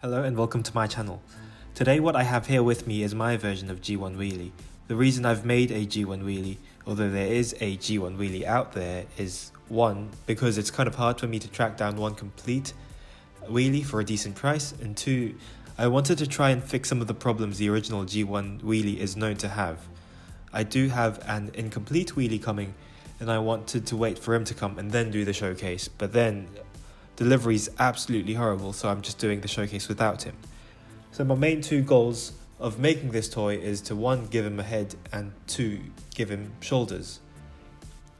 Hello and welcome to my channel. Today what I have here with me is my version of G1 Wheelie. The reason I've made a G1 Wheelie, although there is a G1 Wheelie out there, is one, because it's kind of hard for me to track down one complete wheelie for a decent price, and two, I wanted to try and fix some of the problems the original G1 Wheelie is known to have. I do have an incomplete wheelie coming, and I wanted to wait for him to come and then do the showcase, but then delivery is absolutely horrible, so I'm just doing the showcase without him. So my main two goals of making this toy is to one, give him a head, and two, give him shoulders.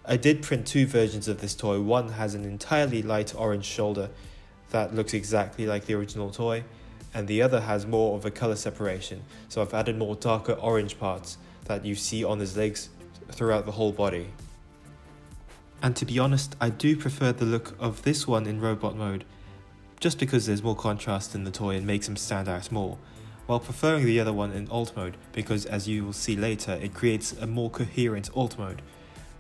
I did print two versions of this toy. One has an entirely light orange shoulder that looks exactly like the original toy, and the other has more of a color separation, so I've added more darker orange parts that you see on his legs throughout the whole body. And to be honest, I do prefer the look of this one in robot mode, just because there's more contrast in the toy and makes him stand out more, while preferring the other one in alt mode because, as you will see later, it creates a more coherent alt mode.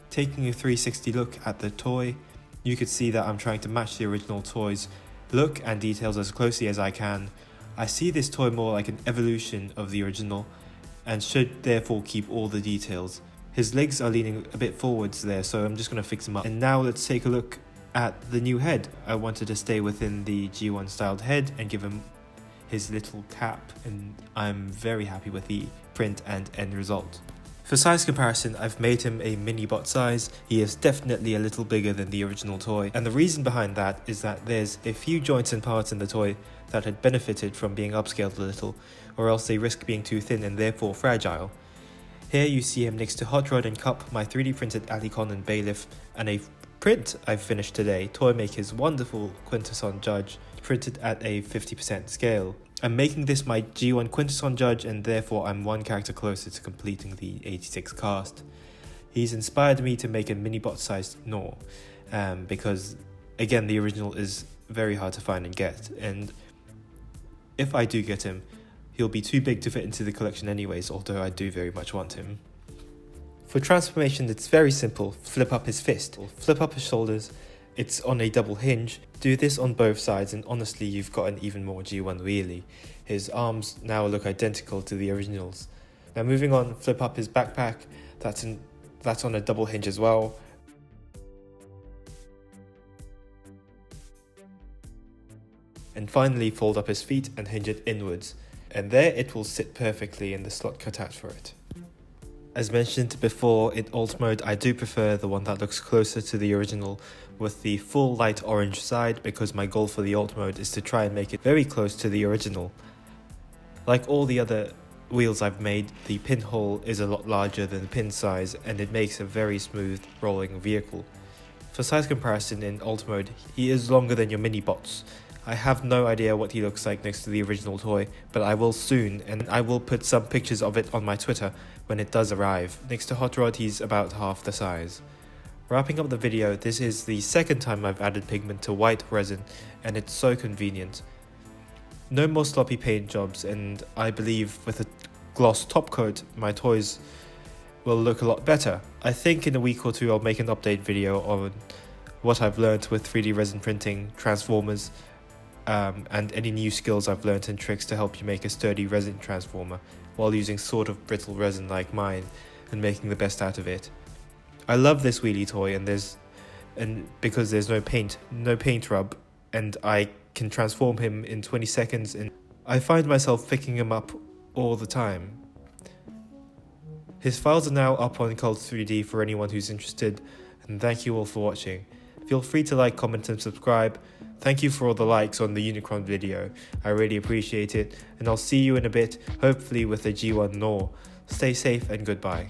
Taking a 360 look at the toy, you could see that I'm trying to match the original toy's look and details as closely as I can. I see this toy more like an evolution of the original and should therefore keep all the details. His legs are leaning a bit forwards there, so I'm just going to fix him up. And now let's take a look at the new head. I wanted to stay within the G1 styled head and give him his little cap, and I'm very happy with the print and end result. For size comparison, I've made him a mini bot size. He is definitely a little bigger than the original toy, and the reason behind that is that there's a few joints and parts in the toy that had benefited from being upscaled a little, or else they risk being too thin and therefore fragile. Here you see him next to Hot Rod and Cup, my 3D printed Alicon and Bailiff, and a print I've finished today, Toymaker's wonderful Quintesson Judge, printed at a 50% scale. I'm making this my G1 Quintesson Judge, and therefore I'm one character closer to completing the 86 cast. He's inspired me to make a mini bot sized Nor, because again the original is very hard to find and get, and if I do get him, he'll be too big to fit into the collection anyways, although I do very much want him. For transformation, it's very simple. Flip up his fist, flip up his shoulders, it's on a double hinge. Do this on both sides and honestly you've got an even more G1 Wheelie. His arms now look identical to the originals. Now moving on, flip up his backpack, that's on a double hinge as well. And finally fold up his feet and hinge it inwards. And there it will sit perfectly in the slot cut out for it. As mentioned before, in alt mode I do prefer the one that looks closer to the original with the full light orange side, because my goal for the alt mode is to try and make it very close to the original. Like all the other wheels I've made, the pinhole is a lot larger than the pin size and it makes a very smooth rolling vehicle. For size comparison, in alt mode he is longer than your mini bots. I have no idea what he looks like next to the original toy, but I will soon, and I will put some pictures of it on my Twitter when it does arrive. Next to Hot Rod, he's about half the size. Wrapping up the video, this is the second time I've added pigment to white resin, and it's so convenient. No more sloppy paint jobs, and I believe with a gloss top coat, my toys will look a lot better. I think in a week or two I'll make an update video on what I've learned with 3D resin printing, transformers, and any new skills I've learnt and tricks to help you make a sturdy resin transformer while using sort of brittle resin like mine and making the best out of it. I love this wheelie toy, and because there's no paint rub, and I can transform him in 20 seconds, and I find myself picking him up all the time. His files are now up on Cult 3D for anyone who's interested, and thank you all for watching. Feel free to like, comment and subscribe. Thank you for all the likes on the Unicron video, I really appreciate it, and I'll see you in a bit, hopefully with a G1 Nor. Stay safe and goodbye.